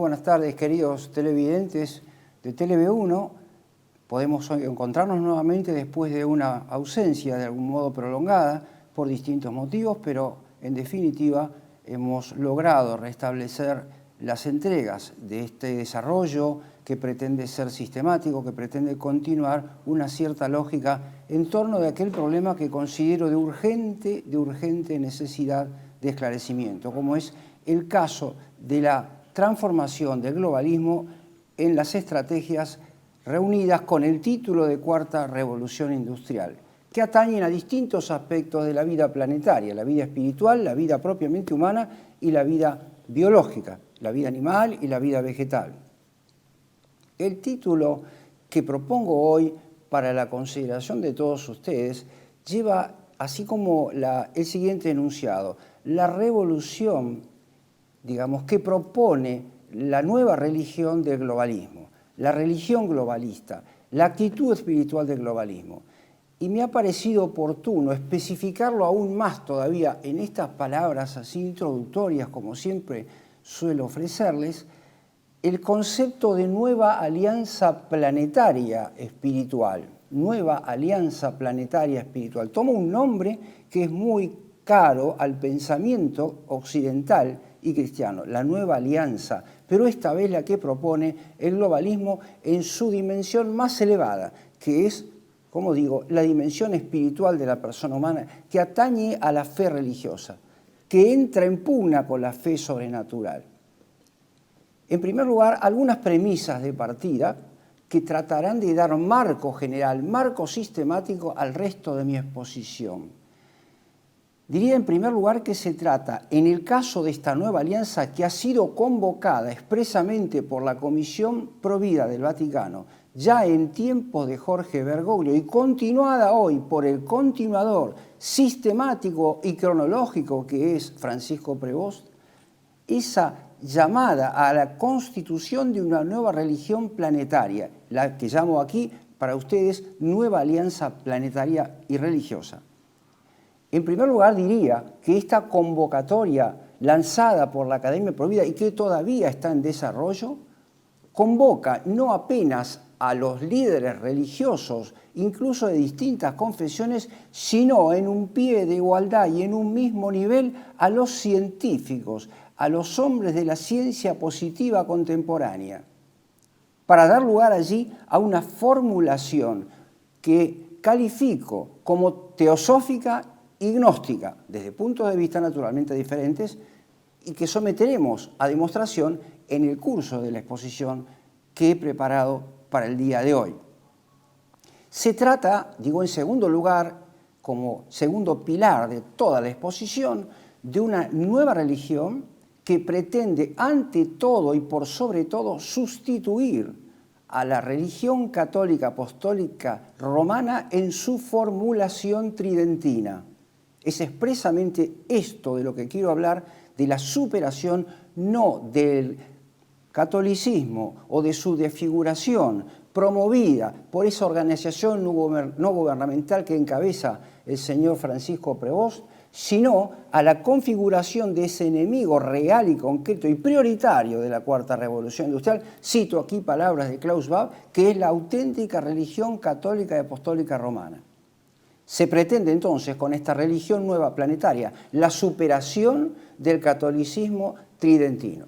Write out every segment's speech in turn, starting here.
buenas tardes, queridos televidentes de TeleV1. Podemos hoy encontrarnos nuevamente después de una ausencia de algún modo prolongada por distintos motivos, pero en definitiva hemos logrado restablecer las entregas de este desarrollo que pretende ser sistemático, que pretende continuar una cierta lógica en torno de aquel problema que considero de urgente necesidad de esclarecimiento, como es el caso de la transformación del globalismo en las estrategias reunidas con el título de Cuarta Revolución Industrial, que atañen a distintos aspectos de la vida planetaria, la vida espiritual, la vida propiamente humana y la vida biológica, la vida animal y la vida vegetal. El título que propongo hoy para la consideración de todos ustedes lleva así como el siguiente enunciado: la revolución, digamos, que propone la nueva religión del globalismo, la religión globalista, la actitud espiritual del globalismo. Y me ha parecido oportuno especificarlo aún más todavía en estas palabras así introductorias, como siempre suelo ofrecerles, el concepto de nueva alianza planetaria espiritual. Nueva alianza planetaria espiritual. Toma un nombre que es muy caro al pensamiento occidental y cristiano, la nueva alianza, pero esta vez la que propone el globalismo en su dimensión más elevada, que es, como digo, la dimensión espiritual de la persona humana, que atañe a la fe religiosa, que entra en pugna con la fe sobrenatural. En primer lugar, algunas premisas de partida que tratarán de dar marco general, marco sistemático al resto de mi exposición. Diría en primer lugar que se trata, en el caso de esta nueva alianza que ha sido convocada expresamente por la Comisión Provida del Vaticano, ya en tiempos de Jorge Bergoglio y continuada hoy por el continuador sistemático y cronológico que es Francisco Prevost, esa llamada a la constitución de una nueva religión planetaria, la que llamo aquí para ustedes Nueva Alianza Planetaria y Religiosa. En primer lugar, diría que esta convocatoria lanzada por la Academia Provida y que todavía está en desarrollo, convoca no apenas a los líderes religiosos, incluso de distintas confesiones, sino en un pie de igualdad y en un mismo nivel a los científicos, a los hombres de la ciencia positiva contemporánea, para dar lugar allí a una formulación que califico como teosófica y gnóstica, desde puntos de vista naturalmente diferentes, y que someteremos a demostración en el curso de la exposición que he preparado para el día de hoy. Se trata, digo en segundo lugar, como segundo pilar de toda la exposición, de una nueva religión que pretende ante todo y por sobre todo sustituir a la religión católica apostólica romana en su formulación tridentina. Es expresamente esto de lo que quiero hablar, de la superación no del catolicismo o de su desfiguración promovida por esa organización no gubernamental que encabeza el señor Francisco Prevost, sino a la configuración de ese enemigo real y concreto y prioritario de la Cuarta Revolución Industrial. Cito aquí palabras de Klaus Schwab, que es la auténtica religión católica y apostólica romana. Se pretende entonces con esta religión nueva planetaria la superación del catolicismo tridentino.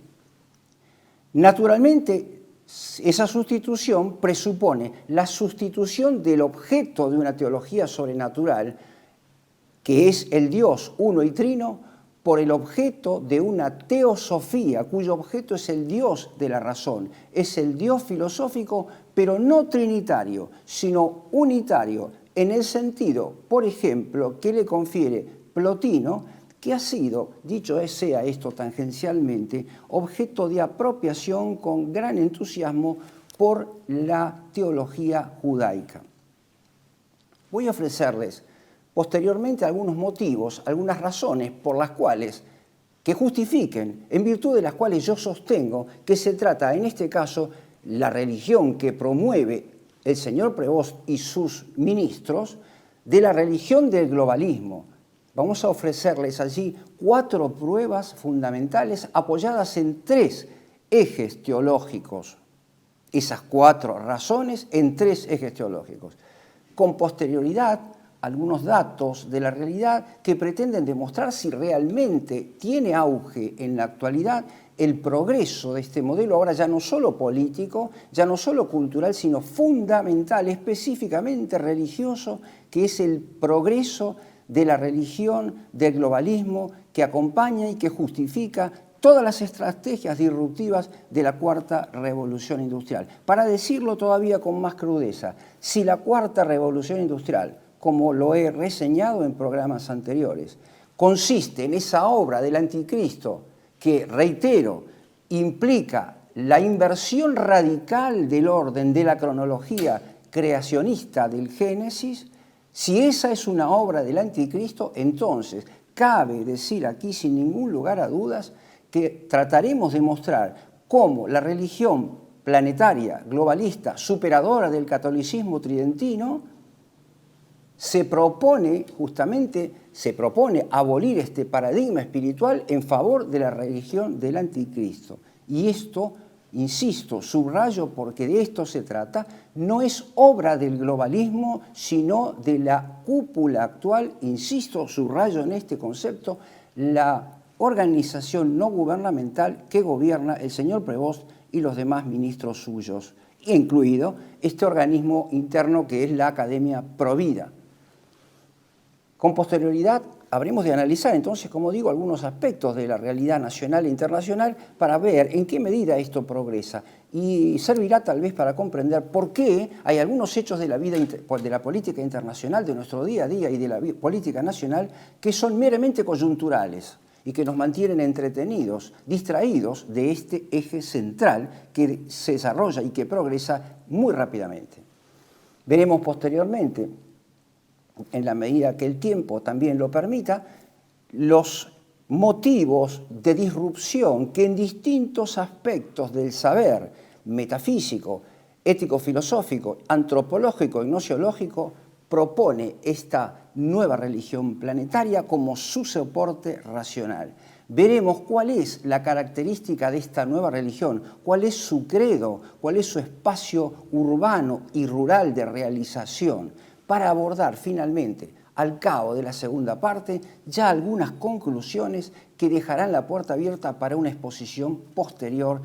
Naturalmente, esa sustitución presupone la sustitución del objeto de una teología sobrenatural, que es el Dios uno y trino, por el objeto de una teosofía, cuyo objeto es el Dios de la razón, es el Dios filosófico, pero no trinitario, sino unitario, en el sentido, por ejemplo, que le confiere Plotino, que ha sido, dicho sea esto tangencialmente, objeto de apropiación con gran entusiasmo por la teología judaica. Voy a ofrecerles posteriormente algunos motivos, algunas razones por las cuales, que justifiquen, en virtud de las cuales yo sostengo que se trata, en este caso, la religión que promueve el señor Prevost y sus ministros, de la religión del globalismo. Vamos a ofrecerles allí 4 pruebas fundamentales apoyadas en 3 ejes teológicos, esas 4 razones en 3 ejes teológicos. Con posterioridad, algunos datos de la realidad que pretenden demostrar si realmente tiene auge en la actualidad el progreso de este modelo, ahora ya no solo político, ya no solo cultural, sino fundamental, específicamente religioso, que es el progreso de la religión, del globalismo, que acompaña y que justifica todas las estrategias disruptivas de la cuarta revolución industrial. Para decirlo todavía con más crudeza, si la cuarta revolución industrial, como lo he reseñado en programas anteriores, consiste en esa obra del anticristo que, reitero, implica la inversión radical del orden de la cronología creacionista del Génesis, si esa es una obra del anticristo, entonces cabe decir aquí sin ningún lugar a dudas que trataremos de mostrar cómo la religión planetaria, globalista, superadora del catolicismo tridentino, se propone abolir este paradigma espiritual en favor de la religión del anticristo. Y esto, insisto, subrayo porque de esto se trata, no es obra del globalismo, sino de la cúpula actual, insisto, subrayo en este concepto, la organización no gubernamental que gobierna el señor Prevost y los demás ministros suyos, incluido este organismo interno que es la Academia Provida. Con posterioridad habremos de analizar entonces, como digo, algunos aspectos de la realidad nacional e internacional para ver en qué medida esto progresa y servirá tal vez para comprender por qué hay algunos hechos de la vida de la política internacional, de nuestro día a día y de la política nacional que son meramente coyunturales y que nos mantienen entretenidos, distraídos de este eje central que se desarrolla y que progresa muy rápidamente. Veremos posteriormente, en la medida que el tiempo también lo permita, los motivos de disrupción que en distintos aspectos del saber metafísico, ético-filosófico, antropológico y gnosiológico propone esta nueva religión planetaria como su soporte racional. Veremos cuál es la característica de esta nueva religión, cuál es su credo, cuál es su espacio urbano y rural de realización, para abordar finalmente, al cabo de la segunda parte, ya algunas conclusiones que dejarán la puerta abierta para una exposición posterior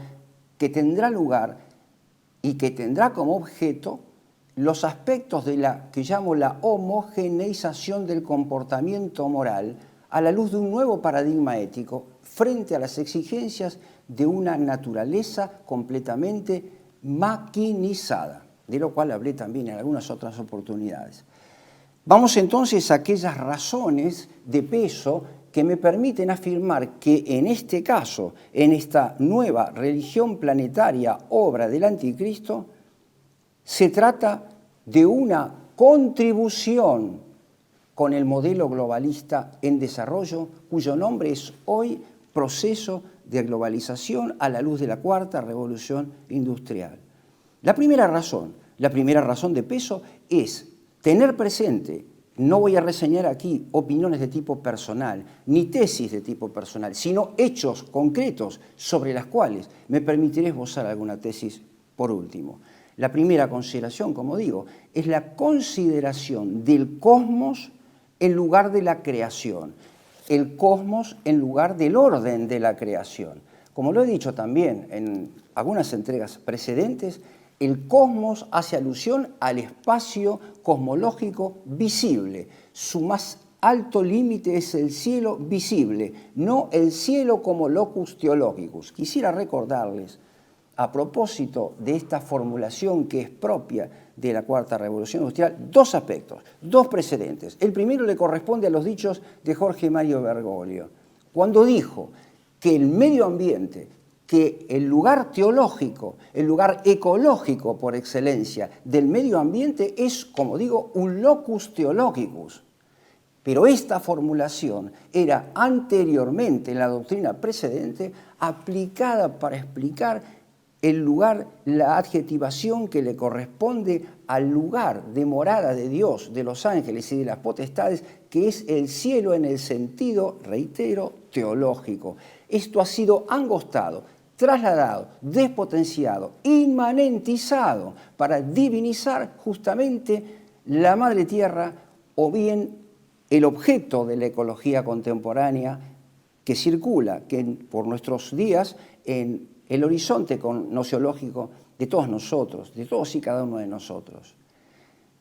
que tendrá lugar y que tendrá como objeto los aspectos de la que llamo la homogeneización del comportamiento moral a la luz de un nuevo paradigma ético frente a las exigencias de una naturaleza completamente maquinizada, de lo cual hablé también en algunas otras oportunidades. Vamos entonces a aquellas razones de peso que me permiten afirmar que en este caso, en esta nueva religión planetaria, obra del anticristo, se trata de una contribución con el modelo globalista en desarrollo, cuyo nombre es hoy proceso de globalización a la luz de la cuarta revolución industrial. La primera razón de peso es tener presente, no voy a reseñar aquí opiniones de tipo personal, ni tesis de tipo personal, sino hechos concretos sobre las cuales me permitiré esbozar alguna tesis por último. La primera consideración, como digo, es la consideración del cosmos en lugar de la creación, el cosmos en lugar del orden de la creación. Como lo he dicho también en algunas entregas precedentes, el cosmos hace alusión al espacio cosmológico visible. Su más alto límite es el cielo visible, no el cielo como locus theologicus. Quisiera recordarles, a propósito de esta formulación que es propia de la Cuarta Revolución Industrial, dos aspectos, dos precedentes. El primero le corresponde a los dichos de Jorge Mario Bergoglio, cuando dijo que el medio ambiente, que el lugar teológico, el lugar ecológico por excelencia del medio ambiente es, como digo, un locus theologicus. Pero esta formulación era anteriormente en la doctrina precedente aplicada para explicar el lugar, la adjetivación que le corresponde al lugar de morada de Dios, de los ángeles y de las potestades, que es el cielo en el sentido, reitero, teológico. Esto ha sido angostado trasladado, despotenciado, inmanentizado para divinizar justamente la madre tierra o bien el objeto de la ecología contemporánea que circula por nuestros días en el horizonte gnoseológico de todos nosotros, de todos y cada uno de nosotros.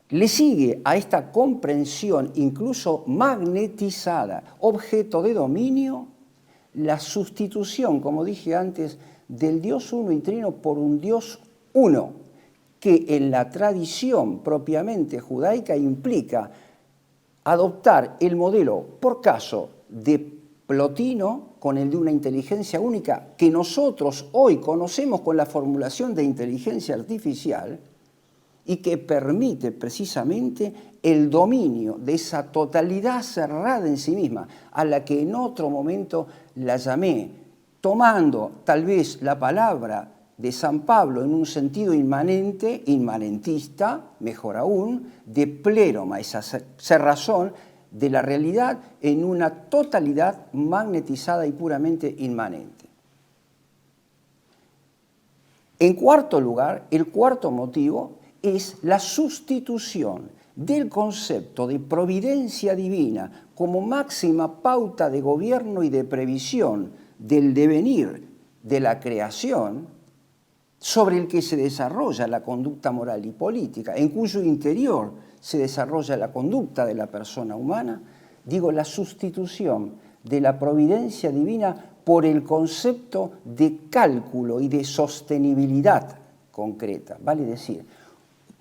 Le sigue a esta comprensión incluso magnetizada, objeto de dominio, la sustitución, como dije antes, del Dios uno y trino por un Dios uno, que en la tradición propiamente judaica implica adoptar el modelo, por caso, de Plotino con el de una inteligencia única que nosotros hoy conocemos con la formulación de inteligencia artificial y que permite precisamente el dominio de esa totalidad cerrada en sí misma, a la que en otro momento la llamé, tomando tal vez la palabra de San Pablo en un sentido inmanente, inmanentista, mejor aún, de pléroma, esa cerrazón de la realidad en una totalidad magnetizada y puramente inmanente. En cuarto lugar, el cuarto motivo es la sustitución del concepto de providencia divina como máxima pauta de gobierno y de previsión del devenir de la creación, sobre el que se desarrolla la conducta moral y política, en cuyo interior se desarrolla la conducta de la persona humana, digo, la sustitución de la providencia divina por el concepto de cálculo y de sostenibilidad concreta, vale decir.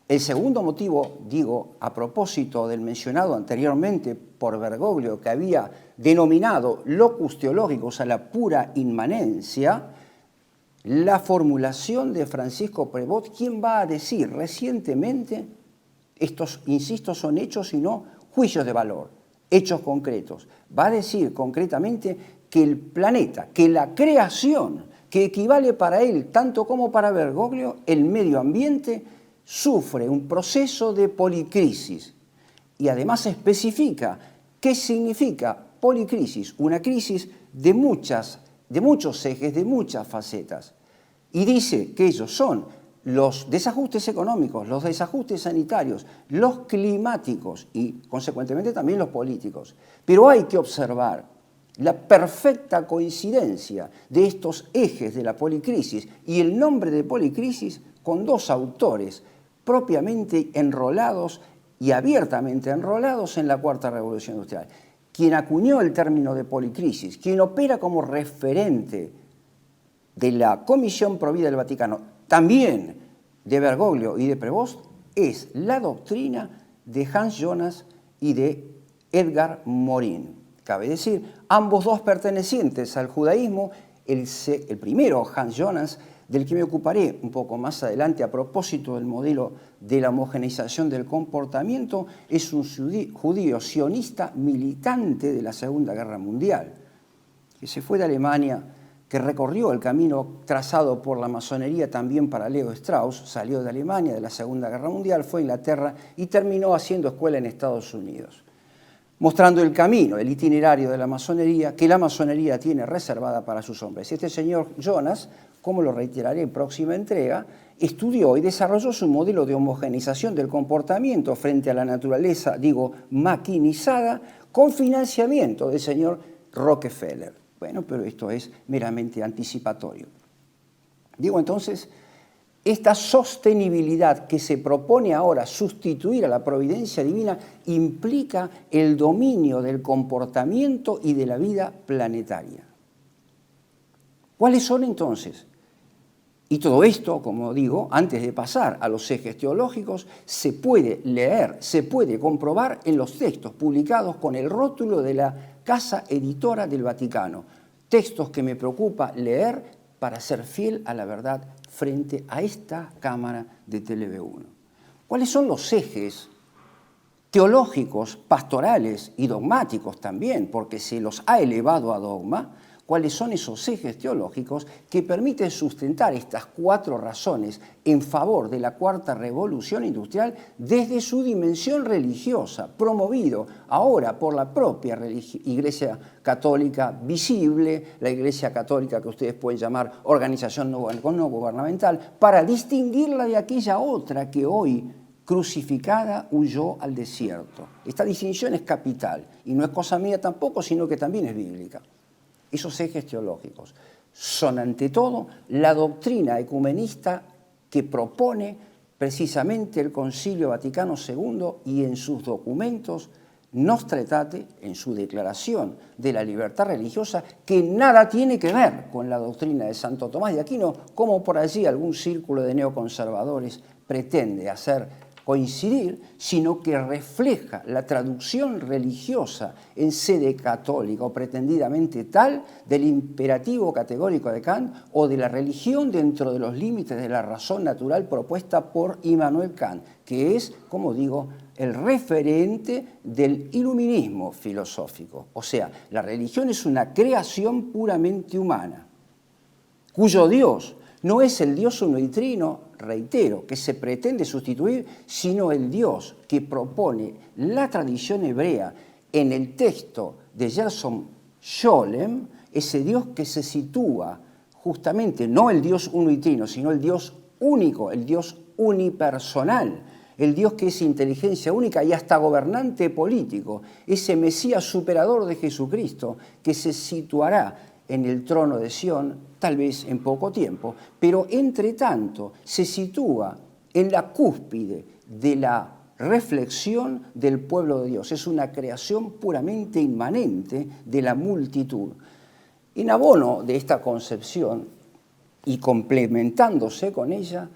El segundo motivo, digo, a propósito del mencionado anteriormente por Bergoglio, que había denominado locus teológicos a la pura inmanencia, la formulación de Francisco Prevot, quien va a decir recientemente, estos, insisto, son hechos y no juicios de valor, hechos concretos, va a decir concretamente que el planeta, que la creación, que equivale para él, tanto como para Bergoglio, el medio ambiente, sufre un proceso de policrisis y además especifica qué significa policrisis, una crisis de muchos ejes, de muchas facetas. Y dice que ellos son los desajustes económicos, los desajustes sanitarios, los climáticos y, consecuentemente, también los políticos. Pero hay que observar la perfecta coincidencia de estos ejes de la policrisis y el nombre de policrisis con dos autores propiamente enrolados y abiertamente enrolados en la Cuarta Revolución Industrial. Quien acuñó el término de policrisis, quien opera como referente de la Comisión Provida del Vaticano, también de Bergoglio y de Prevost, es la doctrina de Hans Jonas y de Edgar Morin. Cabe decir, ambos dos pertenecientes al judaísmo, el primero, Hans Jonas, del que me ocuparé un poco más adelante a propósito del modelo de la homogeneización del comportamiento, es un judío sionista militante de la Segunda Guerra Mundial, que se fue de Alemania, que recorrió el camino trazado por la masonería también para Leo Strauss, salió de Alemania de la Segunda Guerra Mundial, fue a Inglaterra y terminó haciendo escuela en Estados Unidos, mostrando el camino, el itinerario de la masonería, que la masonería tiene reservada para sus hombres. Este señor Jonas, como lo reiteraré en próxima entrega, estudió y desarrolló su modelo de homogeneización del comportamiento frente a la naturaleza, digo, maquinizada, con financiamiento del señor Rockefeller. Bueno, pero esto es meramente anticipatorio. Digo entonces, esta sostenibilidad que se propone ahora sustituir a la providencia divina implica el dominio del comportamiento y de la vida planetaria. ¿Cuáles son entonces? Y todo esto, como digo, antes de pasar a los ejes teológicos, se puede leer, se puede comprobar en los textos publicados con el rótulo de la Casa Editora del Vaticano. Textos que me preocupa leer para ser fiel a la verdad frente a esta cámara de TLV1. ¿Cuáles son los ejes teológicos, pastorales y dogmáticos también? Porque se los ha elevado a dogma. cuáles son esos ejes teológicos que permiten sustentar estas 4 razones en favor de la cuarta revolución industrial desde su dimensión religiosa, promovido ahora por la propia Iglesia Católica visible, la Iglesia Católica que ustedes pueden llamar organización no gubernamental, para distinguirla de aquella otra que hoy, crucificada, huyó al desierto. Esta distinción es capital y no es cosa mía tampoco, sino que también es bíblica. Esos ejes teológicos son, ante todo, la doctrina ecumenista que propone precisamente el Concilio Vaticano II y en sus documentos Nostra Aetate, en su declaración de la libertad religiosa, que nada tiene que ver con la doctrina de Santo Tomás de Aquino, como por allí algún círculo de neoconservadores pretende hacer coincidir, sino que refleja la traducción religiosa en sede católica o pretendidamente tal del imperativo categórico de Kant o de la religión dentro de los límites de la razón natural propuesta por Immanuel Kant, que es, como digo, el referente del iluminismo filosófico. O sea, la religión es una creación puramente humana, cuyo Dios no es el Dios uno y trino, reitero, que se pretende sustituir, sino el Dios que propone la tradición hebrea en el texto de Gershom Scholem, ese Dios que se sitúa justamente, no el Dios uno y trino, sino el Dios único, el Dios unipersonal, el Dios que es inteligencia única y hasta gobernante político, ese Mesías superador de Jesucristo que se situará en el trono de Sión, tal vez en poco tiempo, pero entre tanto se sitúa en la cúspide de la reflexión del pueblo de Dios. Es una creación puramente inmanente de la multitud. En abono de esta concepción y complementándose con ella,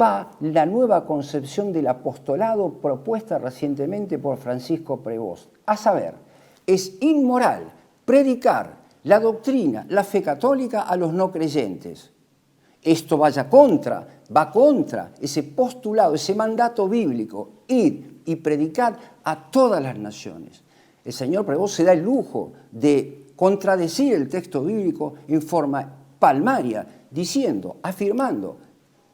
va la nueva concepción del apostolado propuesta recientemente por Francisco Prevost. A saber, es inmoral predicar la doctrina, la fe católica a los no creyentes. Esto va contra ese postulado, ese mandato bíblico, ir y predicar a todas las naciones. El señor Prevost se da el lujo de contradecir el texto bíblico en forma palmaria, diciendo, afirmando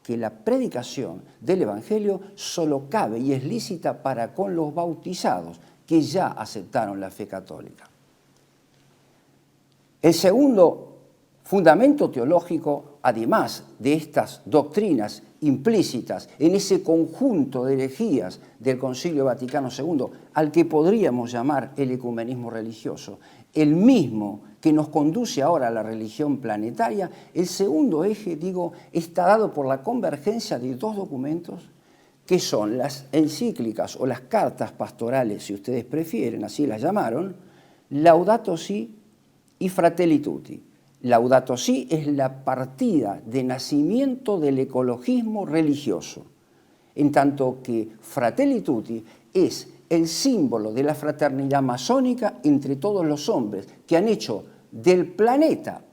que la predicación del Evangelio solo cabe y es lícita para con los bautizados que ya aceptaron la fe católica. El segundo fundamento teológico, además de estas doctrinas implícitas en ese conjunto de herejías del Concilio Vaticano II, al que podríamos llamar el ecumenismo religioso, el mismo que nos conduce ahora a la religión planetaria, el segundo eje, digo, está dado por la convergencia de 2 documentos que son las encíclicas o las cartas pastorales, si ustedes prefieren, así las llamaron, Laudato Si y Fratelli Tutti. Laudato Si es la partida de nacimiento del ecologismo religioso, en tanto que Fratelli Tutti es el símbolo de la fraternidad masónica entre todos los hombres que han hecho del planeta,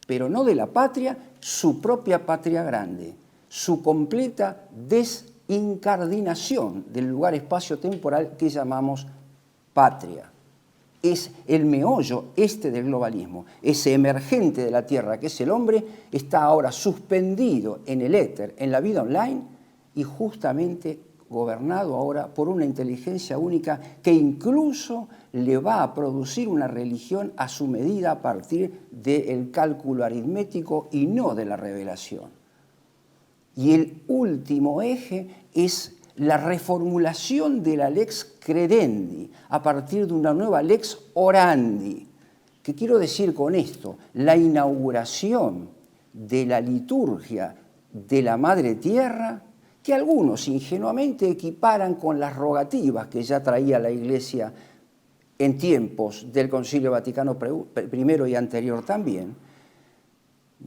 pero no de la patria, su propia patria grande, su completa desincardinación del lugar espacio-temporal que llamamos patria. Es el meollo del globalismo. Ese emergente de la Tierra, que es el hombre, está ahora suspendido en el éter, en la vida online, y justamente gobernado ahora por una inteligencia única que incluso le va a producir una religión a su medida a partir del cálculo aritmético y no de la revelación. Y el último eje es la reformulación de la lex credendi a partir de una nueva lex orandi. ¿Qué quiero decir con esto? La inauguración de la liturgia de la Madre Tierra, que algunos ingenuamente equiparan con las rogativas que ya traía la Iglesia en tiempos del Concilio Vaticano I y anterior también.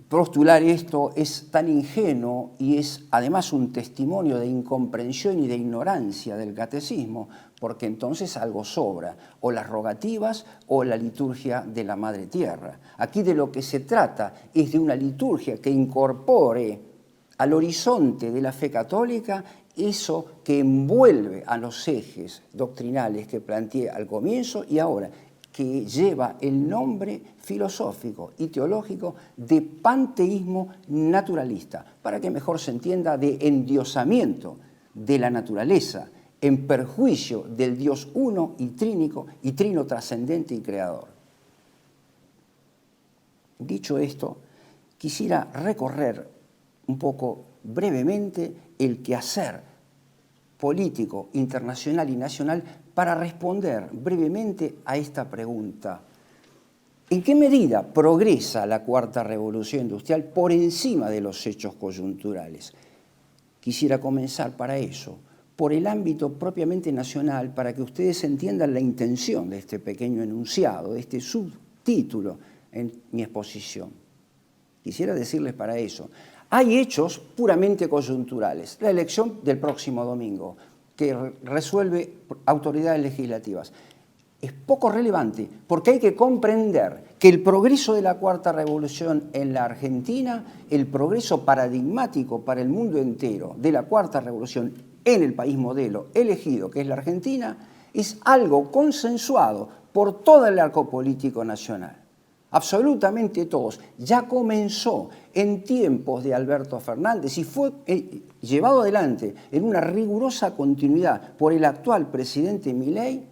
Postular esto es tan ingenuo y es además un testimonio de incomprensión y de ignorancia del catecismo, porque entonces algo sobra, o las rogativas o la liturgia de la Madre Tierra. Aquí de lo que se trata es de una liturgia que incorpore al horizonte de la fe católica eso que envuelve a los ejes doctrinales que planteé al comienzo y ahora que lleva el nombre filosófico y teológico de panteísmo naturalista, para que mejor se entienda, de endiosamiento de la naturaleza, en perjuicio del Dios uno y trino trascendente y creador. Dicho esto, quisiera recorrer un poco brevemente el quehacer político, internacional y nacional para responder brevemente a esta pregunta. ¿En qué medida progresa la cuarta revolución industrial por encima de los hechos coyunturales? Quisiera comenzar para eso, por el ámbito propiamente nacional, para que ustedes entiendan la intención de este pequeño enunciado, de este subtítulo en mi exposición. Quisiera decirles para eso, hay hechos puramente coyunturales. La elección del próximo domingo, que resuelve autoridades legislativas, es poco relevante porque hay que comprender que el progreso de la cuarta revolución en la Argentina, el progreso paradigmático para el mundo entero de la cuarta revolución en el país modelo elegido, que es la Argentina, es algo consensuado por todo el arco político nacional. Absolutamente todos. Ya comenzó en tiempos de Alberto Fernández y fue llevado adelante en una rigurosa continuidad por el actual presidente Milei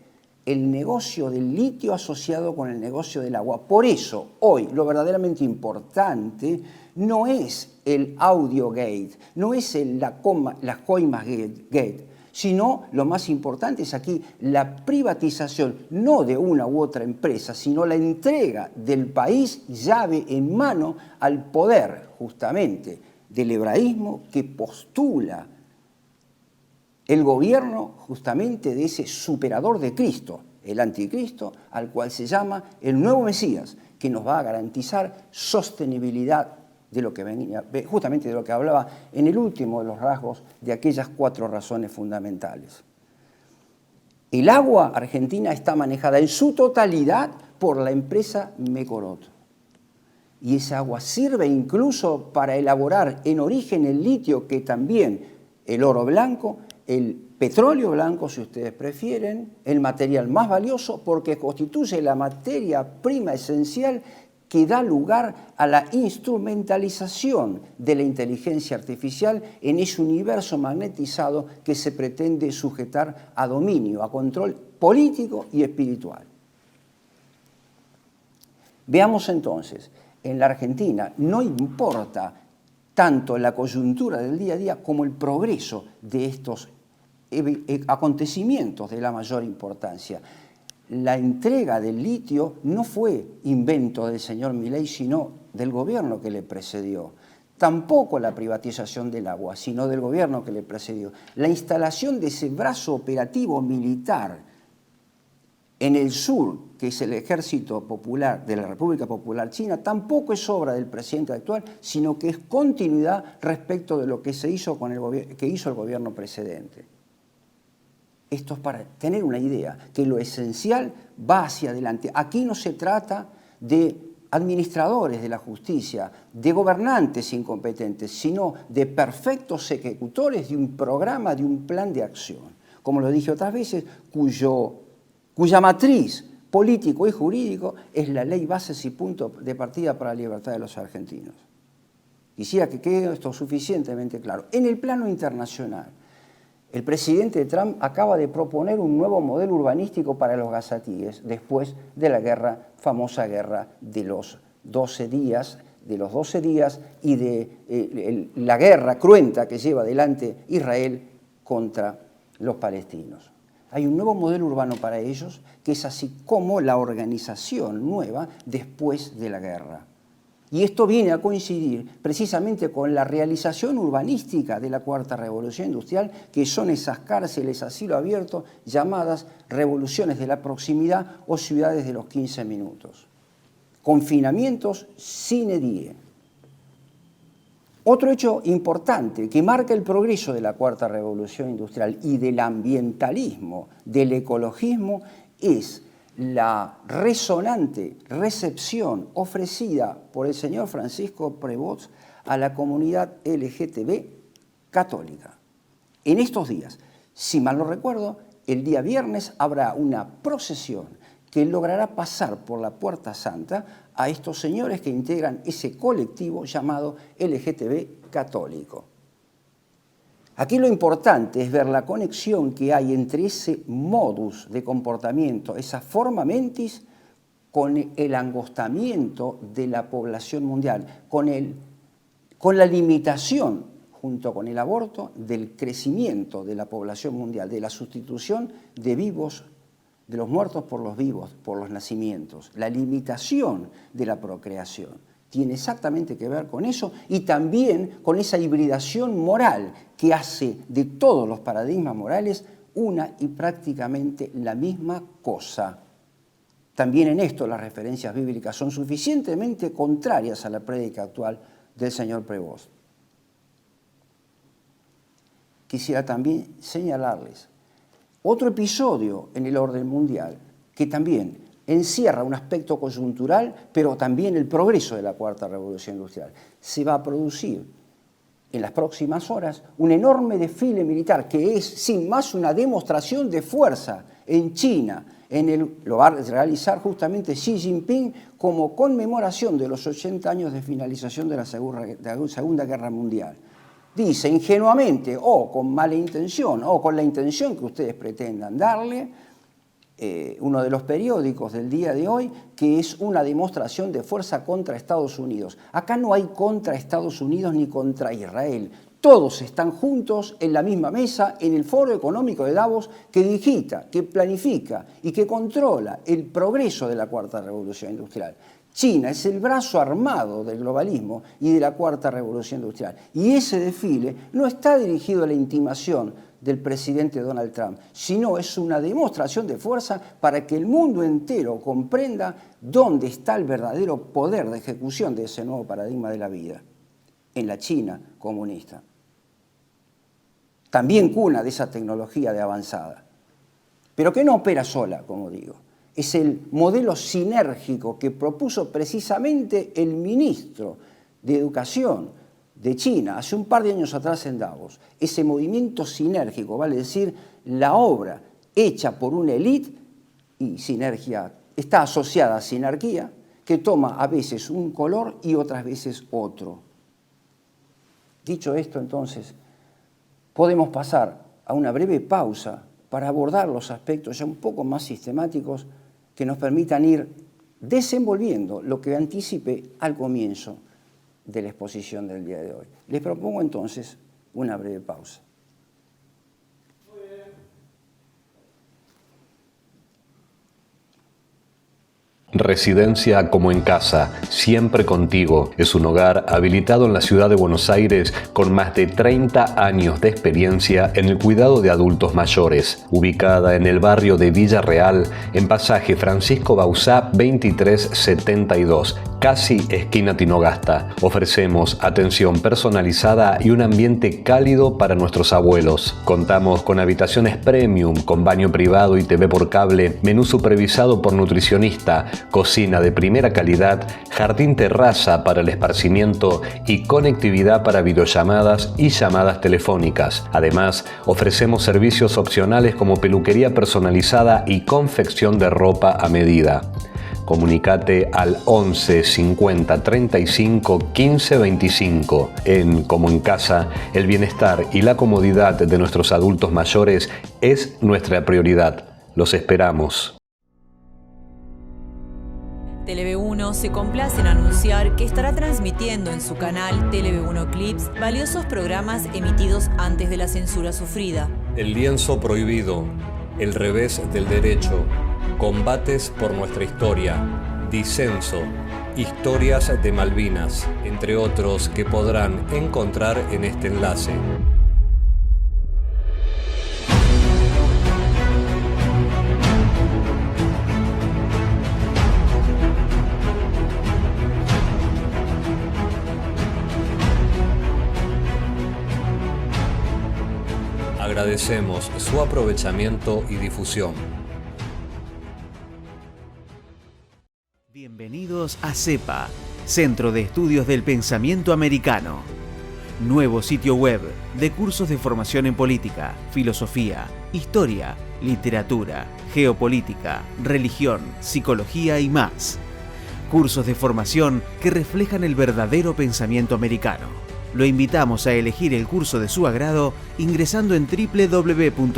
el negocio del litio asociado con el negocio del agua. Por eso, hoy, lo verdaderamente importante no es el Audiogate, no es las coimas gate, sino lo más importante es aquí la privatización, no de una u otra empresa, sino la entrega del país llave en mano al poder, justamente, del hebraísmo que postula el gobierno justamente de ese superador de Cristo, el anticristo, al cual se llama el nuevo Mesías, que nos va a garantizar sostenibilidad de lo que venía, justamente de lo que hablaba en el último de los rasgos de aquellas 4 razones fundamentales. El agua argentina está manejada en su totalidad por la empresa Mecorot. Y esa agua sirve incluso para elaborar en origen el litio, que también el oro blanco, el petróleo blanco, si ustedes prefieren, el material más valioso porque constituye la materia prima esencial que da lugar a la instrumentalización de la inteligencia artificial en ese universo magnetizado que se pretende sujetar a dominio, a control político y espiritual. Veamos entonces, en la Argentina no importa tanto la coyuntura del día a día como el progreso de estos acontecimientos de la mayor importancia. La entrega del litio no fue invento del señor Milei, sino del gobierno que le precedió. Tampoco la privatización del agua, sino del gobierno que le precedió. La instalación de ese brazo operativo militar en el sur, que es el Ejército Popular de la República Popular China, tampoco es obra del presidente actual, sino que es continuidad respecto de lo que se hizo que hizo el gobierno precedente. Esto es para tener una idea, que lo esencial va hacia adelante. Aquí no se trata de administradores de la justicia, de gobernantes incompetentes, sino de perfectos ejecutores de un programa, de un plan de acción. Como lo dije otras veces, cuya matriz político y jurídico es la ley bases y punto de partida para la libertad de los argentinos. Quisiera que quede esto suficientemente claro. En el plano internacional, el presidente Trump acaba de proponer un nuevo modelo urbanístico para los gazatíes después de la famosa guerra de los 12 días, y de la guerra cruenta que lleva adelante Israel contra los palestinos. Hay un nuevo modelo urbano para ellos, que es así como la organización nueva después de la guerra. Y esto viene a coincidir precisamente con la realización urbanística de la Cuarta Revolución Industrial, que son esas cárceles a cielo abierto llamadas revoluciones de la proximidad o ciudades de los 15 minutos. Confinamientos sine die. Otro hecho importante que marca el progreso de la Cuarta Revolución Industrial y del ambientalismo, del ecologismo, es la resonante recepción ofrecida por el señor Francisco Prevot a la comunidad LGTB católica. En estos días, si mal no recuerdo, el día viernes habrá una procesión que logrará pasar por la puerta santa a estos señores que integran ese colectivo llamado LGTB católico. Aquí lo importante es ver la conexión que hay entre ese modus de comportamiento, esa forma mentis, con el angostamiento de la población mundial, con la limitación, junto con el aborto, del crecimiento de la población mundial, de la sustitución de vivos, de los muertos por los vivos, por los nacimientos, la limitación de la procreación. Tiene exactamente que ver con eso y también con esa hibridación moral que hace de todos los paradigmas morales una y prácticamente la misma cosa. También en esto las referencias bíblicas son suficientemente contrarias a la prédica actual del señor Prevost. Quisiera también señalarles otro episodio en el orden mundial que también encierra un aspecto coyuntural, pero también el progreso de la Cuarta Revolución Industrial. Se va a producir en las próximas horas un enorme desfile militar que es, sin más, una demostración de fuerza en China. Lo va a realizar justamente Xi Jinping como conmemoración de los 80 años de finalización de la Segunda Guerra Mundial. Dice ingenuamente, o con mala intención, o con la intención que ustedes pretendan darle, uno de los periódicos del día de hoy, que es una demostración de fuerza contra Estados Unidos. Acá no hay contra Estados Unidos ni contra Israel. Todos están juntos en la misma mesa en el Foro Económico de Davos que digita, que planifica y que controla el progreso de la Cuarta Revolución Industrial. China es el brazo armado del globalismo y de la Cuarta Revolución Industrial. Y ese desfile no está dirigido a la intimación del presidente Donald Trump, sino es una demostración de fuerza para que el mundo entero comprenda dónde está el verdadero poder de ejecución de ese nuevo paradigma de la vida, en la China comunista. También cuna de esa tecnología de avanzada, pero que no opera sola, como digo. Es el modelo sinérgico que propuso precisamente el ministro de Educación de China hace un par de años atrás en Davos. Ese movimiento sinérgico, vale decir, la obra hecha por una élite y sinergia, está asociada a sinarquía, que toma a veces un color y otras veces otro. Dicho esto, entonces, podemos pasar a una breve pausa para abordar los aspectos ya un poco más sistemáticos que nos permitan ir desenvolviendo lo que anticipé al comienzo de la exposición del día de hoy. Les propongo entonces una breve pausa. Residencia como en casa, siempre contigo. Es un hogar habilitado en la ciudad de Buenos Aires con más de 30 años de experiencia en el cuidado de adultos mayores. Ubicada en el barrio de Villa Real, en pasaje Francisco Bauzá 2372, casi esquina Tinogasta. Ofrecemos atención personalizada y un ambiente cálido para nuestros abuelos. Contamos con habitaciones premium, con baño privado y TV por cable, menú supervisado por nutricionista, cocina de primera calidad, jardín terraza para el esparcimiento y conectividad para videollamadas y llamadas telefónicas. Además, ofrecemos servicios opcionales como peluquería personalizada y confección de ropa a medida. Comunicate al 11 50 35 15 25. En Como en Casa, el bienestar y la comodidad de nuestros adultos mayores es nuestra prioridad. Los esperamos. TLV1 se complace en anunciar que estará transmitiendo en su canal TLV1 Clips valiosos programas emitidos antes de la censura sufrida. El lienzo prohibido, El revés del derecho, Combates por nuestra historia, Disenso, Historias de Malvinas, entre otros que podrán encontrar en este enlace. Agradecemos su aprovechamiento y difusión. Bienvenidos a CEPA, Centro de Estudios del Pensamiento Americano. Nuevo sitio web de cursos de formación en política, filosofía, historia, literatura, geopolítica, religión, psicología y más. Cursos de formación que reflejan el verdadero pensamiento americano. Lo invitamos a elegir el curso de su agrado ingresando en www.cepa.la.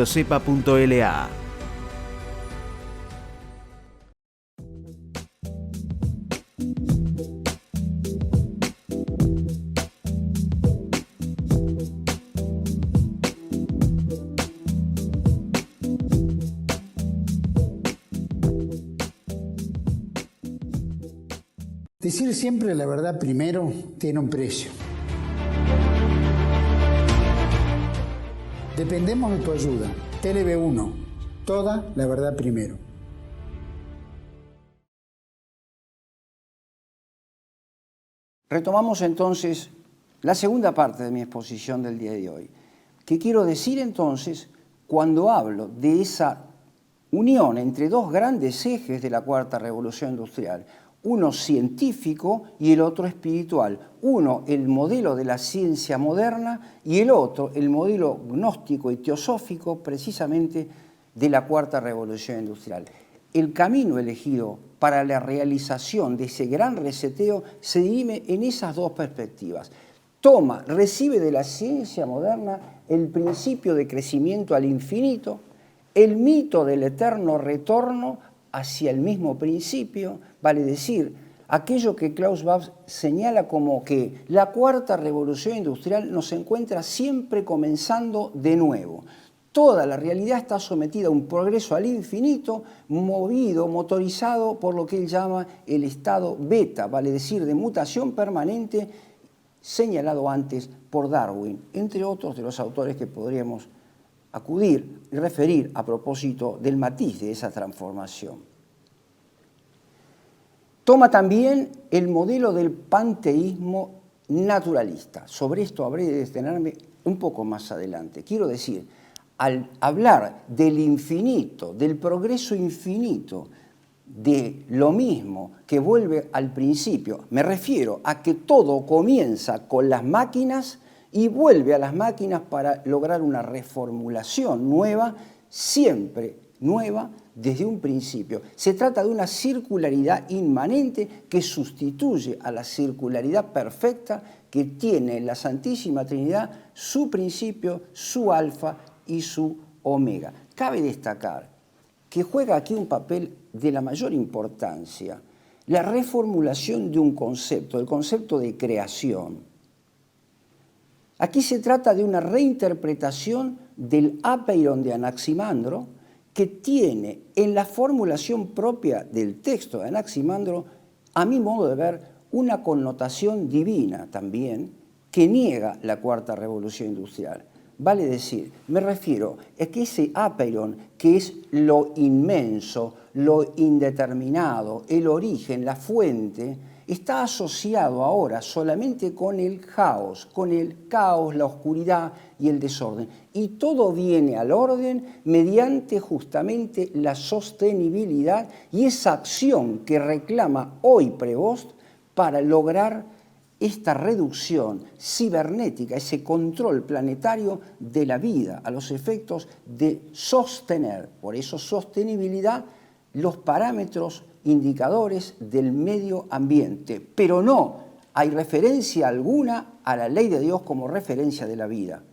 Decir siempre la verdad primero tiene un precio. Dependemos de tu ayuda. TLV1, toda la verdad primero. Retomamos entonces la segunda parte de mi exposición del día de hoy. ¿Qué quiero decir entonces cuando hablo de esa unión entre dos grandes ejes de la Cuarta Revolución Industrial? Uno científico y el otro espiritual. Uno, el modelo de la ciencia moderna, y el otro, el modelo gnóstico y teosófico, precisamente de la Cuarta Revolución Industrial. El camino elegido para la realización de ese gran reseteo se dirime en esas dos perspectivas. Recibe de la ciencia moderna el principio de crecimiento al infinito, el mito del eterno retorno hacia el mismo principio, vale decir, aquello que Klaus Schwab señala como que la Cuarta Revolución Industrial nos encuentra siempre comenzando de nuevo. Toda la realidad está sometida a un progreso al infinito, motorizado por lo que él llama el estado beta, vale decir, de mutación permanente, señalado antes por Darwin, entre otros de los autores que podríamos acudir y referir a propósito del matiz de esa transformación. Toma también el modelo del panteísmo naturalista. Sobre esto habré de detenerme un poco más adelante. Quiero decir, al hablar del infinito, del progreso infinito, de lo mismo que vuelve al principio, me refiero a que todo comienza con las máquinas y vuelve a las máquinas para lograr una reformulación nueva, siempre nueva desde un principio. Se trata de una circularidad inmanente que sustituye a la circularidad perfecta que tiene en la Santísima Trinidad su principio, su alfa y su omega. Cabe destacar que juega aquí un papel de la mayor importancia la reformulación de un concepto, el concepto de creación. Aquí se trata de una reinterpretación del apeiron de Anaximandro que tiene en la formulación propia del texto de Anaximandro, a mi modo de ver, una connotación divina también que niega la Cuarta Revolución Industrial. Vale decir, me refiero a que ese apeiron, que es lo inmenso, lo indeterminado, el origen, la fuente, está asociado ahora solamente con el caos, la oscuridad y el desorden. Y todo viene al orden mediante justamente la sostenibilidad y esa acción que reclama hoy Prevost para lograr esta reducción cibernética, ese control planetario de la vida a los efectos de sostener, por eso sostenibilidad, los parámetros indicadores del medio ambiente, pero no hay referencia alguna a la ley de Dios como referencia de la vida.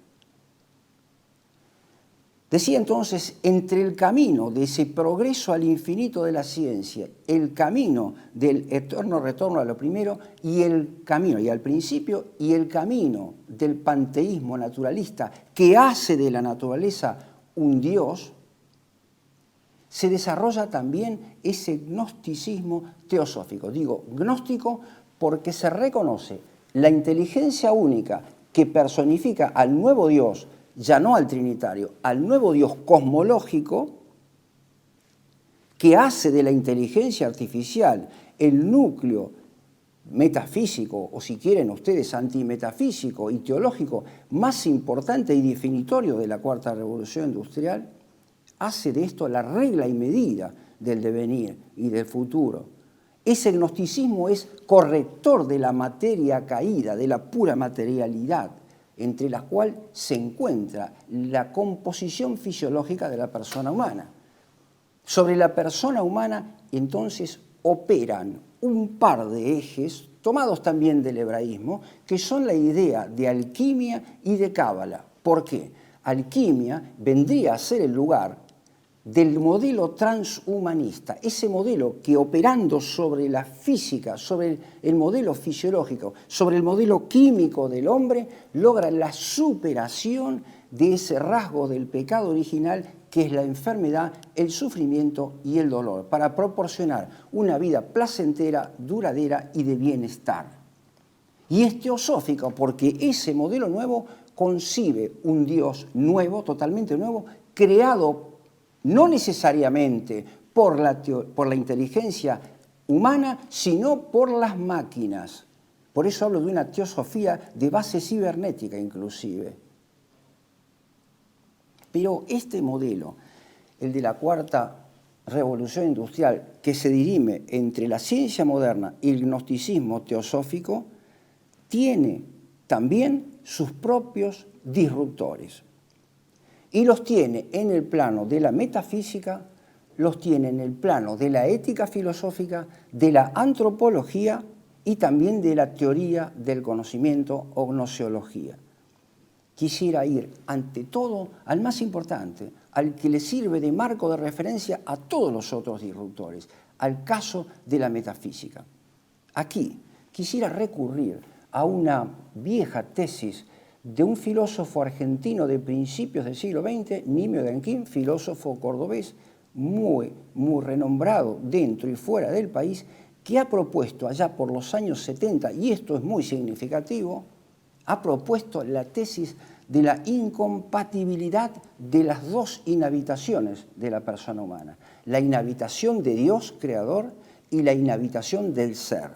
Decía entonces, entre el camino de ese progreso al infinito de la ciencia, el camino del eterno retorno a lo primero y el camino, y al principio, y el camino del panteísmo naturalista que hace de la naturaleza un Dios, se desarrolla también ese gnosticismo teosófico. Digo gnóstico porque se reconoce la inteligencia única que personifica al nuevo Dios, ya no al trinitario, al nuevo Dios cosmológico, que hace de la inteligencia artificial el núcleo metafísico, o si quieren ustedes antimetafísico y teológico más importante y definitorio de la Cuarta Revolución Industrial, hace de esto la regla y medida del devenir y del futuro. Ese gnosticismo es corrector de la materia caída, de la pura materialidad, entre las cuales se encuentra la composición fisiológica de la persona humana. Sobre la persona humana, entonces, operan un par de ejes, tomados también del hebraísmo, que son la idea de alquimia y de cábala. ¿Por qué? Alquimia vendría a ser el lugar del modelo transhumanista, ese modelo que operando sobre la física, sobre el modelo fisiológico, sobre el modelo químico del hombre, logra la superación de ese rasgo del pecado original que es la enfermedad, el sufrimiento y el dolor, para proporcionar una vida placentera, duradera y de bienestar. Y es teosófico porque ese modelo nuevo concibe un Dios nuevo, totalmente nuevo, creado no necesariamente por la inteligencia humana, sino por las máquinas. Por eso hablo de una teosofía de base cibernética inclusive. Pero este modelo, el de la cuarta revolución industrial, que se dirime entre la ciencia moderna y el gnosticismo teosófico, tiene también sus propios disruptores. Y los tiene en el plano de la metafísica, los tiene en el plano de la ética filosófica, de la antropología y también de la teoría del conocimiento o gnoseología. Quisiera ir, ante todo, al más importante, al que le sirve de marco de referencia a todos los otros disruptores, al caso de la metafísica. Aquí quisiera recurrir a una vieja tesis de un filósofo argentino de principios del siglo XX, Nimio de Anquín, filósofo cordobés, muy renombrado dentro y fuera del país, que ha propuesto allá por los años 70, y esto es muy significativo, ha propuesto la tesis de la incompatibilidad de las dos inhabitaciones de la persona humana, la inhabitación de Dios creador y la inhabitación del ser.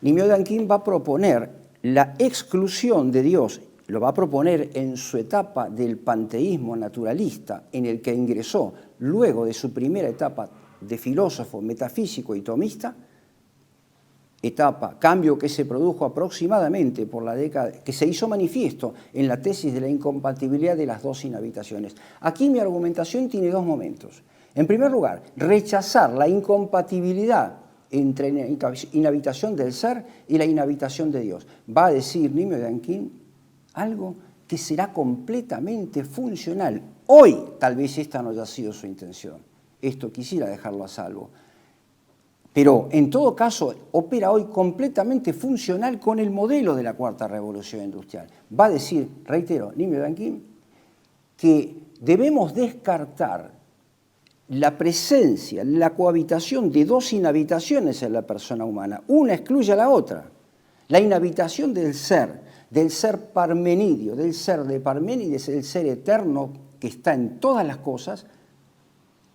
Nimio de Anquín va a proponer la exclusión de Dios, lo va a proponer en su etapa del panteísmo naturalista, en el que ingresó luego de su primera etapa de filósofo, metafísico y tomista, cambio que se produjo aproximadamente por la década, que se hizo manifiesto en la tesis de la incompatibilidad de las dos inhabitaciones. Aquí mi argumentación tiene dos momentos. En primer lugar, rechazar la incompatibilidad entre la inhabitación del ser y la inhabitación de Dios. Va a decir Nimio de Anquín algo que será completamente funcional. Hoy tal vez esta no haya sido su intención. Esto quisiera dejarlo a salvo. Pero en todo caso opera hoy completamente funcional con el modelo de la cuarta revolución industrial. Va a decir, reitero, Nimio de Anquín, que debemos descartar la presencia, la cohabitación de dos inhabitaciones en la persona humana. Una excluye a la otra. La inhabitación del ser parmenidio, del ser de Parménides, el ser eterno que está en todas las cosas,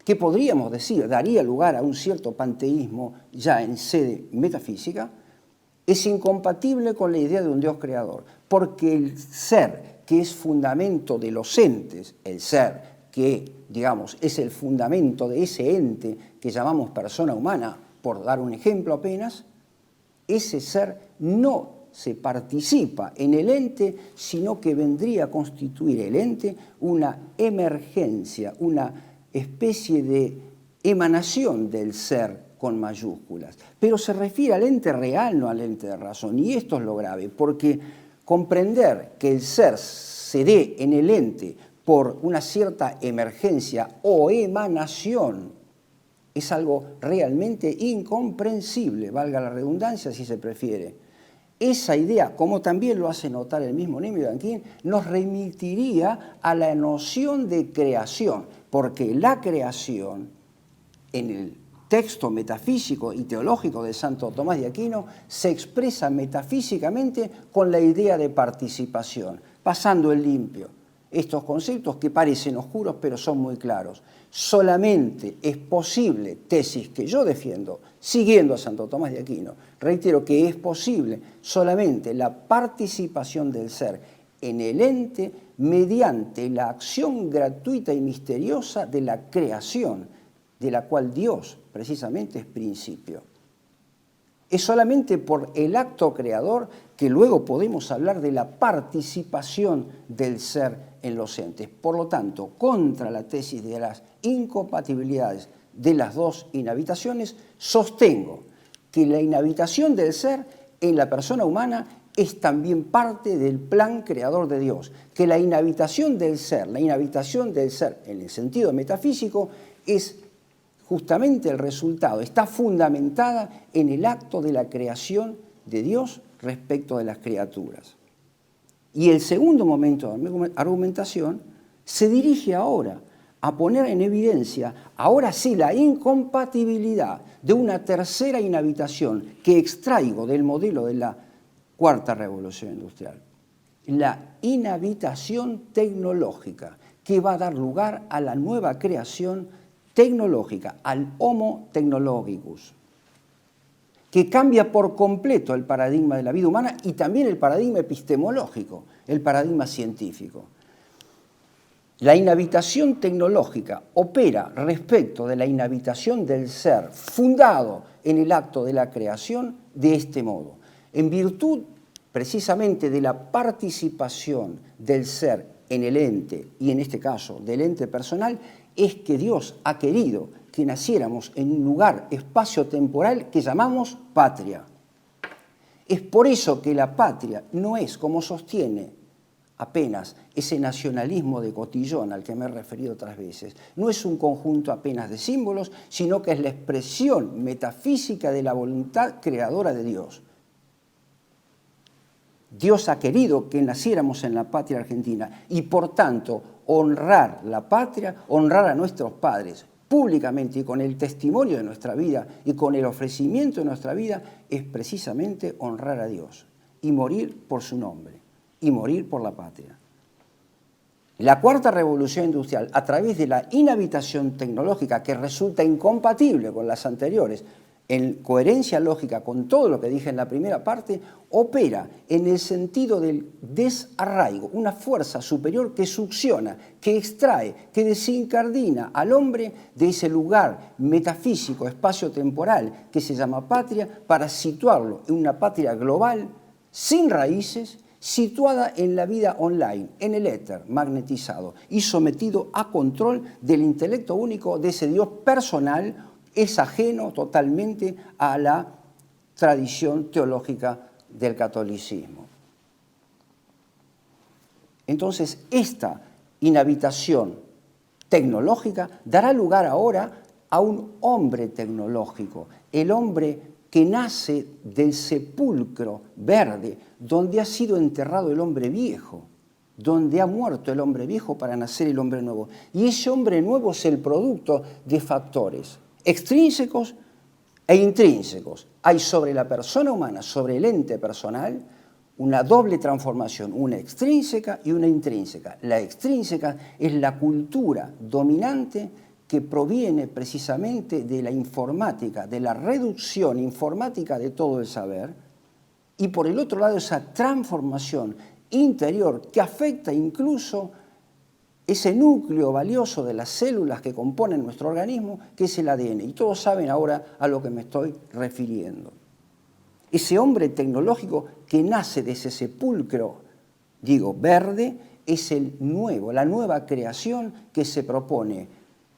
que podríamos decir daría lugar a un cierto panteísmo ya en sede metafísica, es incompatible con la idea de un Dios creador, porque el ser que es fundamento de los entes, el ser que, digamos, es el fundamento de ese ente que llamamos persona humana, por dar un ejemplo apenas, ese ser no se participa en el ente, sino que vendría a constituir el ente una emergencia, una especie de emanación del ser con mayúsculas. Pero se refiere al ente real, no al ente de razón. Y esto es lo grave, porque comprender que el ser se dé en el ente por una cierta emergencia o emanación es algo realmente incomprensible, valga la redundancia si se prefiere. Esa idea, como también lo hace notar el mismo Nimio de Anquín, nos remitiría a la noción de creación, porque la creación, en el texto metafísico y teológico de Santo Tomás de Aquino, se expresa metafísicamente con la idea de participación, pasando en limpio estos conceptos que parecen oscuros pero son muy claros. Solamente es posible, tesis que yo defiendo, siguiendo a Santo Tomás de Aquino, reitero que es posible solamente la participación del ser en el ente mediante la acción gratuita y misteriosa de la creación, de la cual Dios precisamente es principio. Es solamente por el acto creador que luego podemos hablar de la participación del ser en los entes. Por lo tanto, contra la tesis de las incompatibilidades de las dos inhabitaciones, sostengo que la inhabitación del ser en la persona humana es también parte del plan creador de Dios, que la inhabitación del ser en el sentido metafísico es justamente el resultado, está fundamentada en el acto de la creación de Dios respecto de las criaturas. Y el segundo momento de mi argumentación se dirige ahora a poner en evidencia, ahora sí, la incompatibilidad de una tercera inhabitación que extraigo del modelo de la cuarta revolución industrial. La inhabitación tecnológica que va a dar lugar a la nueva creación tecnológica, al Homo technologicus, que cambia por completo el paradigma de la vida humana y también el paradigma epistemológico, el paradigma científico. La inhabitación tecnológica opera respecto de la inhabitación del ser, fundado en el acto de la creación, de este modo. En virtud precisamente de la participación del ser en el ente, y en este caso del ente personal, es que Dios ha querido que naciéramos en un lugar espacio-temporal que llamamos patria. Es por eso que la patria no es, como sostiene apenas ese nacionalismo de cotillón al que me he referido otras veces, no es un conjunto apenas de símbolos, sino que es la expresión metafísica de la voluntad creadora de Dios. Dios ha querido que naciéramos en la patria argentina y, por tanto, honrar la patria, honrar a nuestros padres públicamente y con el testimonio de nuestra vida y con el ofrecimiento de nuestra vida, es precisamente honrar a Dios y morir por su nombre y morir por la patria. La cuarta revolución industrial, a través de la inhabitación tecnológica que resulta incompatible con las anteriores, en coherencia lógica con todo lo que dije en la primera parte, opera en el sentido del desarraigo, una fuerza superior que succiona, que extrae, que desincardina al hombre de ese lugar metafísico, espacio-temporal que se llama patria, para situarlo en una patria global, sin raíces, situada en la vida online, en el éter magnetizado y sometido a control del intelecto único de ese Dios personal, es ajeno totalmente a la tradición teológica del catolicismo. Entonces, esta inhabitación tecnológica dará lugar ahora a un hombre tecnológico, el hombre que nace del sepulcro verde, donde ha sido enterrado el hombre viejo, donde ha muerto el hombre viejo para nacer el hombre nuevo. Y ese hombre nuevo es el producto de factores extrínsecos e intrínsecos. Hay sobre la persona humana, sobre el ente personal, una doble transformación, una extrínseca y una intrínseca. La extrínseca es la cultura dominante que proviene precisamente de la informática, de la reducción informática de todo el saber, y por el otro lado esa transformación interior que afecta incluso ese núcleo valioso de las células que componen nuestro organismo, que es el ADN. Y todos saben ahora a lo que me estoy refiriendo. Ese hombre tecnológico que nace de ese sepulcro, verde, es el nuevo, la nueva creación que se propone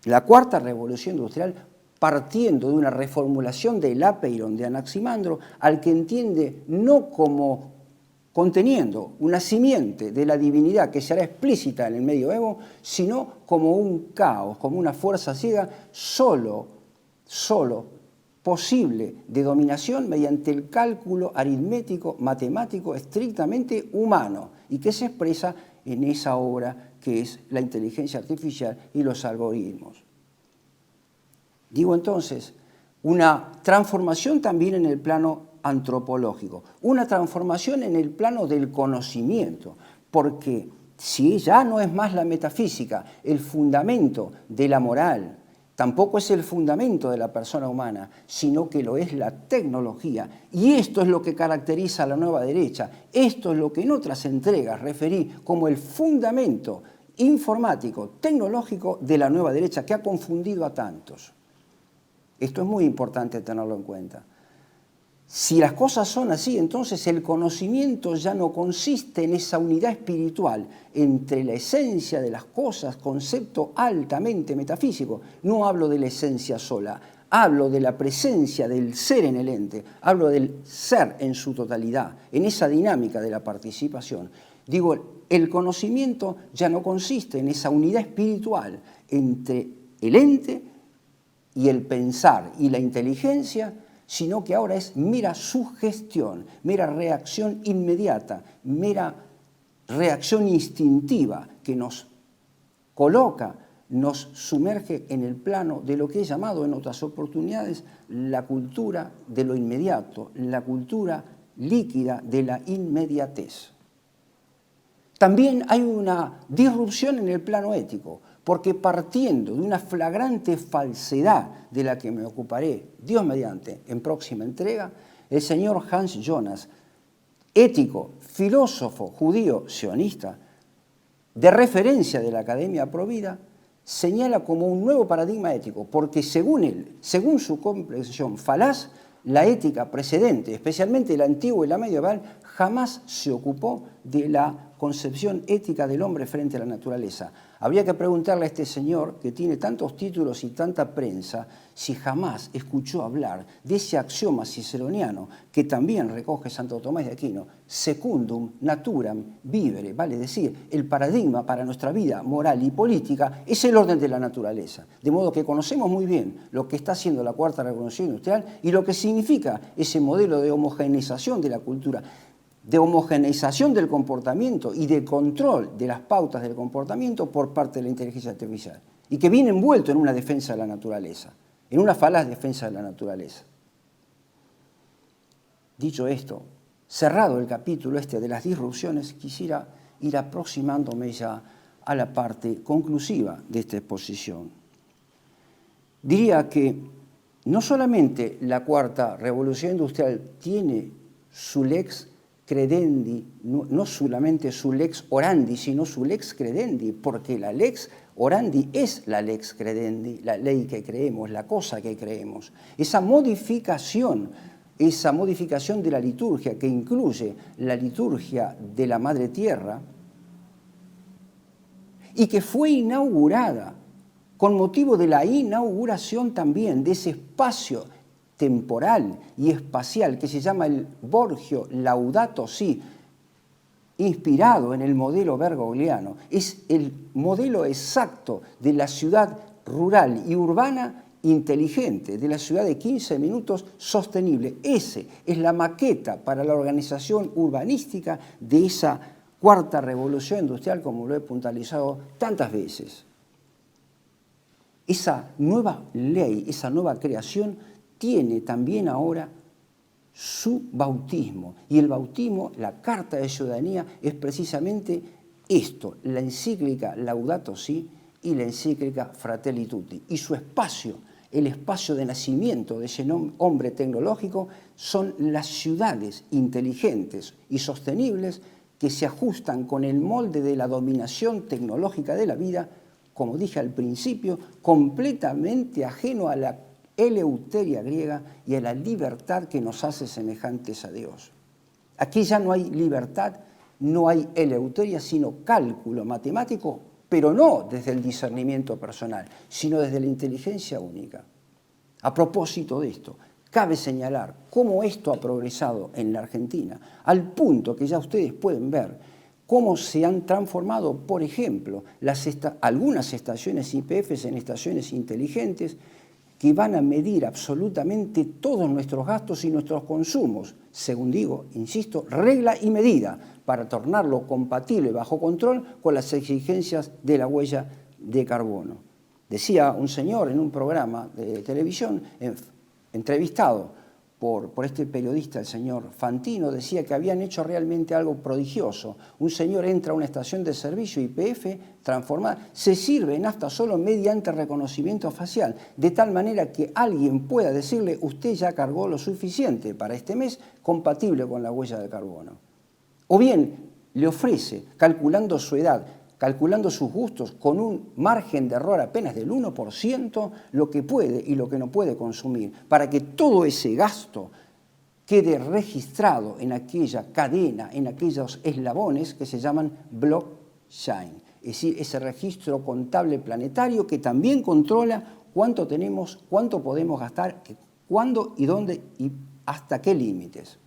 la cuarta revolución industrial, partiendo de una reformulación del apeiron de Anaximandro, al que entiende no como conteniendo una simiente de la divinidad que será explícita en el medioevo, sino como un caos, como una fuerza ciega, solo posible de dominación mediante el cálculo aritmético, matemático, estrictamente humano, y que se expresa en esa obra que es la inteligencia artificial y los algoritmos. Digo entonces, una transformación también en el plano antropológico, una transformación en el plano del conocimiento, porque si ya no es más la metafísica el fundamento de la moral, tampoco es el fundamento de la persona humana, sino que lo es la tecnología. Y esto es lo que caracteriza a la nueva derecha, esto es lo que en otras entregas referí como el fundamento informático, tecnológico de la nueva derecha, que ha confundido a tantos. Esto es muy importante tenerlo en cuenta. Si las cosas son así, entonces el conocimiento ya no consiste en esa unidad espiritual entre la esencia de las cosas, concepto altamente metafísico. No hablo de la esencia sola, hablo de la presencia del ser en el ente, hablo del ser en su totalidad, en esa dinámica de la participación. Digo, el conocimiento ya no consiste en esa unidad espiritual entre el ente y el pensar y la inteligencia, sino que ahora es mera sugestión, mera reacción inmediata, mera reacción instintiva que nos coloca, nos sumerge en el plano de lo que he llamado en otras oportunidades la cultura de lo inmediato, la cultura líquida de la inmediatez. También hay una disrupción en el plano ético, porque partiendo de una flagrante falsedad de la que me ocuparé, Dios mediante, en próxima entrega, el señor Hans Jonas, ético, filósofo judío sionista, de referencia de la Academia Provida, señala como un nuevo paradigma ético, porque según él, según su comprensión falaz, la ética precedente, especialmente la antigua y la medieval, jamás se ocupó de la concepción ética del hombre frente a la naturaleza. Habría que preguntarle a este señor, que tiene tantos títulos y tanta prensa, si jamás escuchó hablar de ese axioma ciceroniano que también recoge Santo Tomás de Aquino, secundum naturam vivere, vale decir, el paradigma para nuestra vida moral y política es el orden de la naturaleza. De modo que conocemos muy bien lo que está haciendo la Cuarta Revolución Industrial y lo que significa ese modelo de homogeneización de la cultura, de homogeneización del comportamiento y de control de las pautas del comportamiento por parte de la inteligencia artificial, y que viene envuelto en una defensa de la naturaleza, en una falaz defensa de la naturaleza. Dicho esto, cerrado el capítulo de las disrupciones, quisiera ir aproximándome ya a la parte conclusiva de esta exposición. Diría que no solamente la Cuarta Revolución Industrial tiene su lex credendi, no solamente su lex orandi, sino su lex credendi, porque la lex orandi es la lex credendi, la ley que creemos, la cosa que creemos. Esa modificación de la liturgia, que incluye la liturgia de la Madre Tierra, y que fue inaugurada con motivo de la inauguración también de ese espacio temporal y espacial que se llama el Borgio Laudato Si, inspirado en el modelo bergogliano. Es el modelo exacto de la ciudad rural y urbana inteligente, de la ciudad de 15 minutos sostenible. Ese es la maqueta para la organización urbanística de esa Cuarta Revolución Industrial, como lo he puntualizado tantas veces. Esa nueva ley, esa nueva creación tiene también ahora su bautismo. Y el bautismo, la carta de ciudadanía, es precisamente esto, la encíclica Laudato Si y la encíclica Fratelli Tutti. Y su espacio, el espacio de nacimiento de ese hombre tecnológico, son las ciudades inteligentes y sostenibles que se ajustan con el molde de la dominación tecnológica de la vida, como dije al principio, completamente ajeno a la eleuteria griega y a la libertad que nos hace semejantes a Dios. Aquí ya no hay libertad, no hay eleuteria, sino cálculo matemático, pero no desde el discernimiento personal, sino desde la inteligencia única. A propósito de esto, cabe señalar cómo esto ha progresado en la Argentina, al punto que ya ustedes pueden ver cómo se han transformado, por ejemplo, algunas estaciones YPF en estaciones inteligentes, que van a medir absolutamente todos nuestros gastos y nuestros consumos, según digo, insisto, regla y medida, para tornarlo compatible bajo control con las exigencias de la huella de carbono. Decía un señor en un programa de televisión, entrevistado por este periodista, el señor Fantino, decía que habían hecho realmente algo prodigioso. Un señor entra a una estación de servicio YPF transformada, se sirve nafta solo mediante reconocimiento facial, de tal manera que alguien pueda decirle, usted ya cargó lo suficiente para este mes, compatible con la huella de carbono. O bien le ofrece, calculando su edad, calculando sus gustos, con un margen de error apenas del 1%, lo que puede y lo que no puede consumir, para que todo ese gasto quede registrado en aquella cadena, en aquellos eslabones que se llaman blockchain. Es decir, ese registro contable planetario que también controla cuánto tenemos, cuánto podemos gastar, cuándo y dónde y hasta qué límites.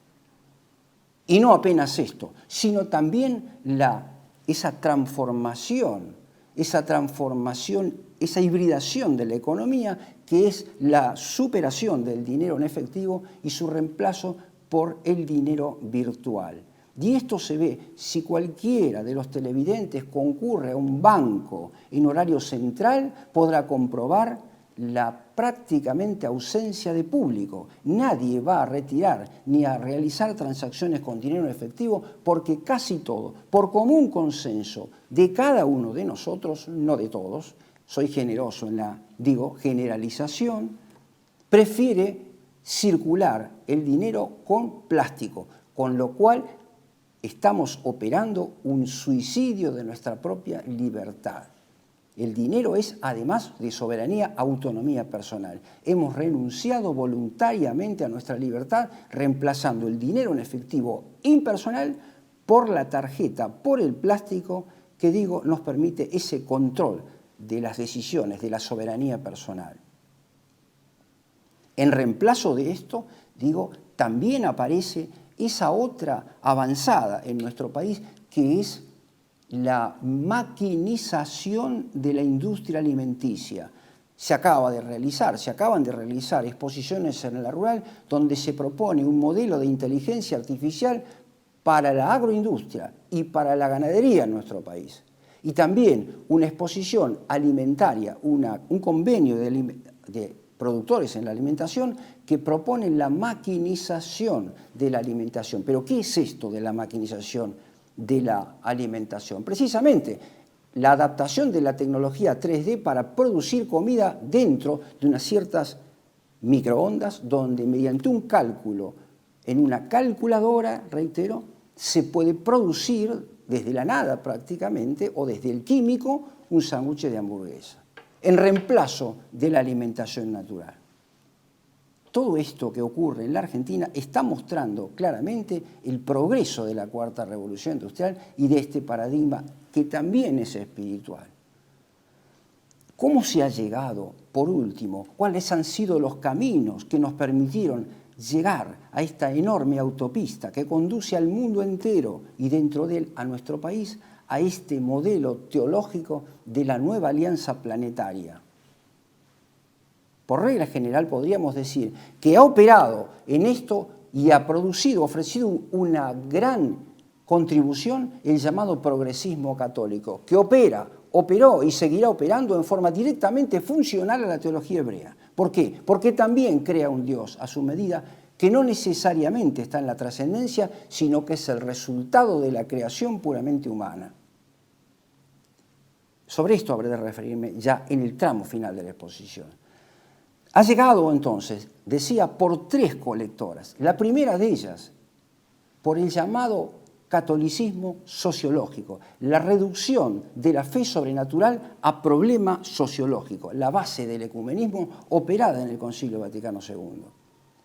Y no apenas esto, sino también esa transformación, esa hibridación de la economía, que es la superación del dinero en efectivo y su reemplazo por el dinero virtual. Y esto se ve si cualquiera de los televidentes concurre a un banco en horario central, podrá comprobar la prácticamente ausencia de público. Nadie va a retirar ni a realizar transacciones con dinero en efectivo porque casi todo, por común consenso de cada uno de nosotros, no de todos, soy generoso en la, generalización, prefiere circular el dinero con plástico, con lo cual estamos operando un suicidio de nuestra propia libertad. El dinero es, además de soberanía, autonomía personal. Hemos renunciado voluntariamente a nuestra libertad, reemplazando el dinero en efectivo impersonal por la tarjeta, por el plástico, que nos permite ese control de las decisiones, de la soberanía personal. En reemplazo de esto, también aparece esa otra avanzada en nuestro país, que es la maquinización de la industria alimenticia. Se acaban de realizar exposiciones en la rural donde se propone un modelo de inteligencia artificial para la agroindustria y para la ganadería en nuestro país. Y también una exposición alimentaria, un convenio de productores en la alimentación que proponen la maquinización de la alimentación. ¿Pero qué es esto de la maquinización de la alimentación? Precisamente la adaptación de la tecnología 3D para producir comida dentro de unas ciertas microondas donde mediante un cálculo en una calculadora, reitero, se puede producir desde la nada prácticamente o desde el químico un sándwich de hamburguesa en reemplazo de la alimentación natural. Todo esto que ocurre en la Argentina está mostrando claramente el progreso de la cuarta revolución industrial y de este paradigma que también es espiritual. ¿Cómo se ha llegado, por último, cuáles han sido los caminos que nos permitieron llegar a esta enorme autopista que conduce al mundo entero y dentro de él a nuestro país, a este modelo teológico de la nueva alianza planetaria? Por regla general podríamos decir que ha operado en esto y ha ofrecido una gran contribución el llamado progresismo católico, que operó y seguirá operando en forma directamente funcional a la teología hebrea. ¿Por qué? Porque también crea un Dios a su medida que no necesariamente está en la trascendencia, sino que es el resultado de la creación puramente humana. Sobre esto habré de referirme ya en el tramo final de la exposición. Ha llegado entonces, decía, por 3 colectoras. La primera de ellas, por el llamado catolicismo sociológico, la reducción de la fe sobrenatural a problema sociológico, la base del ecumenismo operada en el Concilio Vaticano II.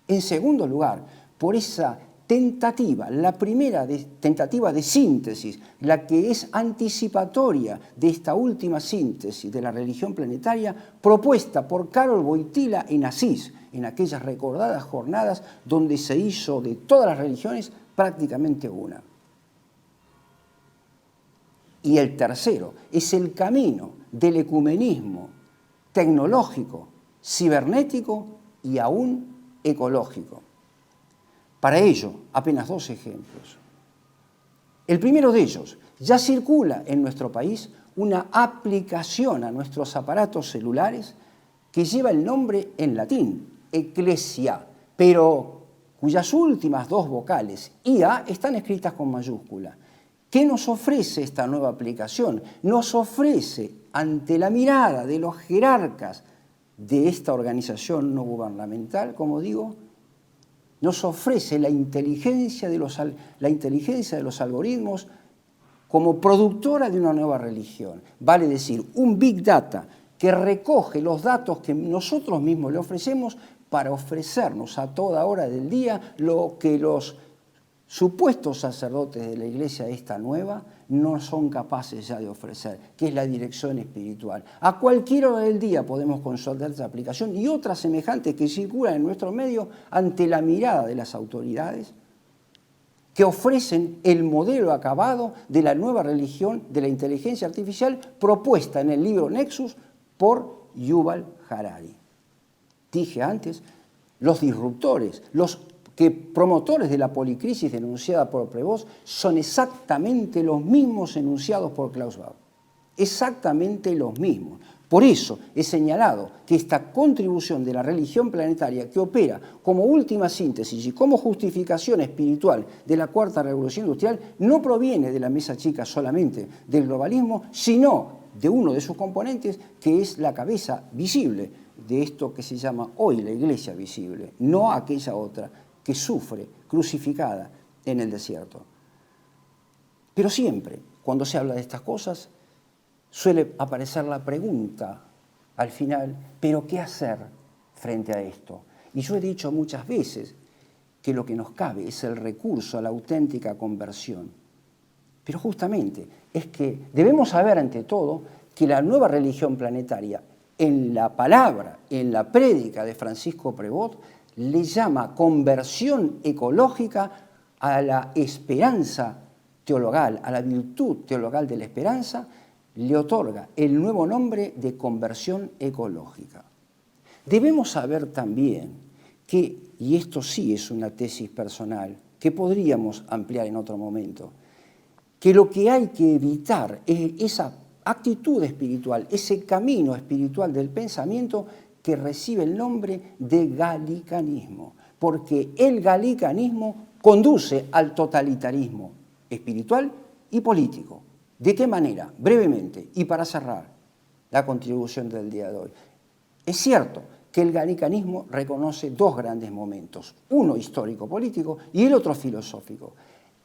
En segundo lugar, por esa tentativa, la primera tentativa de síntesis, la que es anticipatoria de esta última síntesis de la religión planetaria, propuesta por Karol Wojtyła en Asís, en aquellas recordadas jornadas donde se hizo de todas las religiones prácticamente una. Y el tercero es el camino del ecumenismo tecnológico, cibernético y aún ecológico. Para ello, apenas 2 ejemplos. El primero de ellos, ya circula en nuestro país una aplicación a nuestros aparatos celulares que lleva el nombre en latín, Ecclesia, pero cuyas últimas 2 vocales, IA, están escritas con mayúscula. ¿Qué nos ofrece esta nueva aplicación? Nos ofrece, ante la mirada de los jerarcas de esta organización no gubernamental, como digo, nos ofrece la inteligencia de los algoritmos como productora de una nueva religión. Vale decir, un Big Data que recoge los datos que nosotros mismos le ofrecemos para ofrecernos a toda hora del día lo que los supuestos sacerdotes de la iglesia esta nueva no son capaces ya de ofrecer, que es la dirección espiritual. A cualquier hora del día podemos consultar esta aplicación y otras semejantes que circulan en nuestro medio ante la mirada de las autoridades, que ofrecen el modelo acabado de la nueva religión de la inteligencia artificial propuesta en el libro Nexus por Yuval Harari. Dije antes, los disruptores, los promotores de la policrisis denunciada por Prevost son exactamente los mismos enunciados por Klaus Bauer. Exactamente los mismos. Por eso he señalado que esta contribución de la religión planetaria que opera como última síntesis y como justificación espiritual de la Cuarta Revolución Industrial no proviene de la mesa chica solamente del globalismo, sino de uno de sus componentes que es la cabeza visible de esto que se llama hoy la Iglesia visible, no aquella otra que sufre crucificada en el desierto. Pero siempre, cuando se habla de estas cosas, suele aparecer la pregunta al final, ¿pero qué hacer frente a esto? Y yo he dicho muchas veces que lo que nos cabe es el recurso a la auténtica conversión. Pero justamente es que debemos saber ante todo que la nueva religión planetaria, en la palabra, en la prédica de Francisco Prevost, le llama conversión ecológica a la esperanza teologal, a la virtud teologal de la esperanza, le otorga el nuevo nombre de conversión ecológica. Debemos saber también que, y esto sí es una tesis personal, que podríamos ampliar en otro momento, que lo que hay que evitar es esa actitud espiritual, ese camino espiritual del pensamiento que recibe el nombre de galicanismo, porque el galicanismo conduce al totalitarismo espiritual y político. ¿De qué manera? Brevemente, y para cerrar la contribución del día de hoy. Es cierto que el galicanismo reconoce dos grandes momentos, uno histórico-político y el otro filosófico.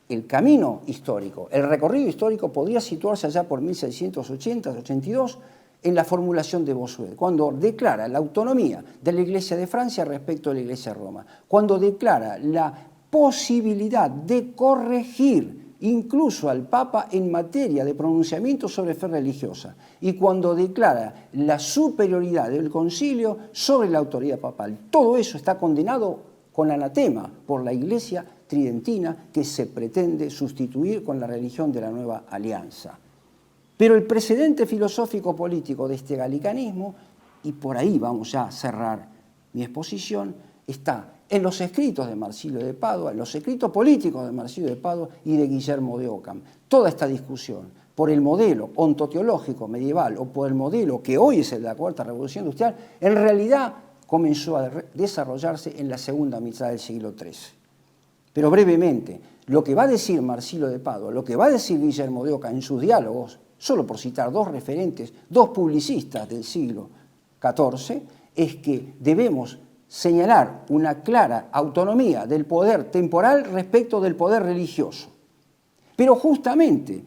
El camino histórico, el recorrido histórico podría situarse allá por 1680-82 en la formulación de Bossuet, cuando declara la autonomía de la Iglesia de Francia respecto a la Iglesia de Roma, cuando declara la posibilidad de corregir incluso al Papa en materia de pronunciamiento sobre fe religiosa, y cuando declara la superioridad del concilio sobre la autoridad papal. Todo eso está condenado con anatema por la Iglesia tridentina que se pretende sustituir con la religión de la Nueva Alianza. Pero el precedente filosófico-político de este galicanismo, y por ahí vamos ya a cerrar mi exposición, está en los escritos de Marsilio de Padua, en los escritos políticos de Marsilio de Padua y de Guillermo de Ockham. Toda esta discusión por el modelo ontoteológico medieval o por el modelo que hoy es el de la Cuarta Revolución Industrial, en realidad comenzó a desarrollarse en la segunda mitad del siglo XIII. Pero brevemente, lo que va a decir Marsilio de Padua, lo que va a decir Guillermo de Ockham en sus diálogos, solo por citar dos referentes, dos publicistas del siglo XIV, es que debemos señalar una clara autonomía del poder temporal respecto del poder religioso. Pero justamente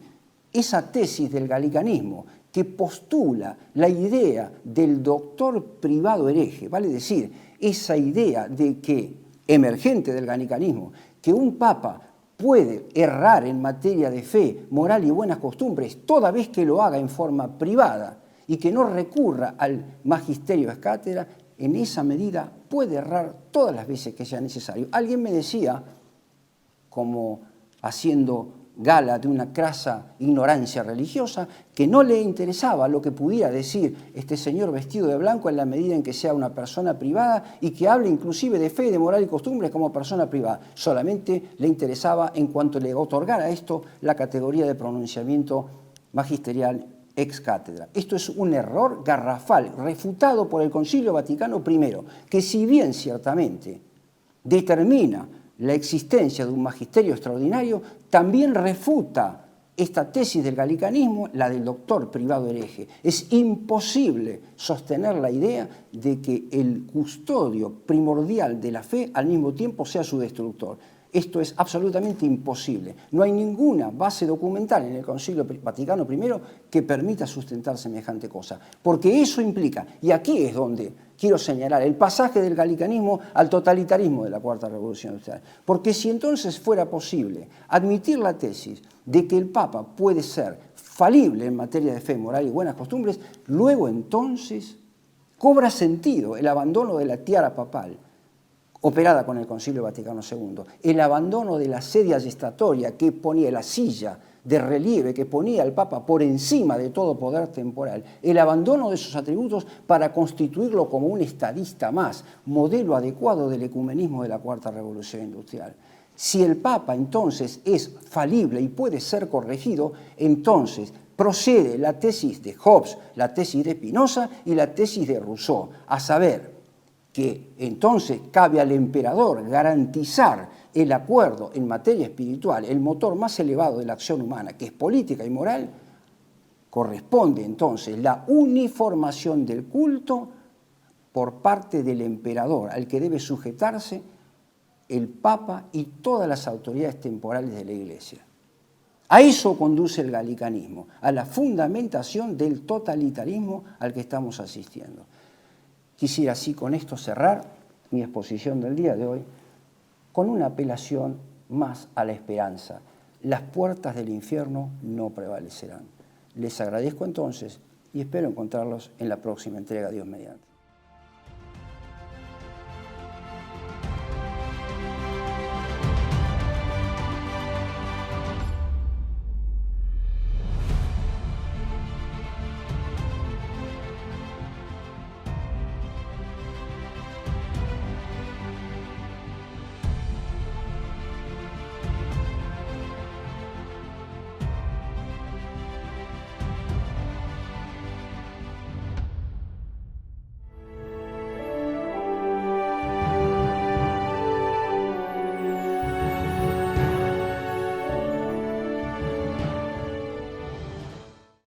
esa tesis del galicanismo que postula la idea del doctor privado hereje, vale decir, esa idea de que, emergente del galicanismo, que un papa puede errar en materia de fe, moral y buenas costumbres toda vez que lo haga en forma privada y que no recurra al magisterio ex cátedra, en esa medida puede errar todas las veces que sea necesario. Alguien me decía, como haciendo gala de una crasa ignorancia religiosa, que no le interesaba lo que pudiera decir este señor vestido de blanco en la medida en que sea una persona privada y que hable inclusive de fe, de moral y costumbres como persona privada. Solamente le interesaba en cuanto le otorgara esto la categoría de pronunciamiento magisterial ex cátedra. Esto es un error garrafal, refutado por el Concilio Vaticano I, que si bien ciertamente determina la existencia de un magisterio extraordinario, también refuta esta tesis del galicanismo, la del doctor privado hereje. Es imposible sostener la idea de que el custodio primordial de la fe al mismo tiempo sea su destructor. Esto es absolutamente imposible. No hay ninguna base documental en el Concilio Vaticano I que permita sustentar semejante cosa. Porque eso implica, y aquí es donde quiero señalar, el pasaje del gallicanismo al totalitarismo de la Cuarta Revolución Industrial. Porque si entonces fuera posible admitir la tesis de que el Papa puede ser falible en materia de fe, moral y buenas costumbres, luego entonces cobra sentido el abandono de la tiara papal, operada con el Concilio Vaticano II, el abandono de la sedia gestatoria que ponía la silla de relieve, que ponía al Papa por encima de todo poder temporal, el abandono de sus atributos para constituirlo como un estadista más, modelo adecuado del ecumenismo de la Cuarta Revolución Industrial. Si el Papa entonces es falible y puede ser corregido, entonces procede la tesis de Hobbes, la tesis de Spinoza y la tesis de Rousseau, a saber, que entonces cabe al emperador garantizar el acuerdo en materia espiritual, el motor más elevado de la acción humana, que es política y moral, corresponde entonces la uniformación del culto por parte del emperador, al que debe sujetarse el Papa y todas las autoridades temporales de la Iglesia. A eso conduce el gallicanismo, a la fundamentación del totalitarismo al que estamos asistiendo. Quisiera así con esto cerrar mi exposición del día de hoy con una apelación más a la esperanza. Las puertas del infierno no prevalecerán. Les agradezco entonces y espero encontrarlos en la próxima entrega, Dios mediante.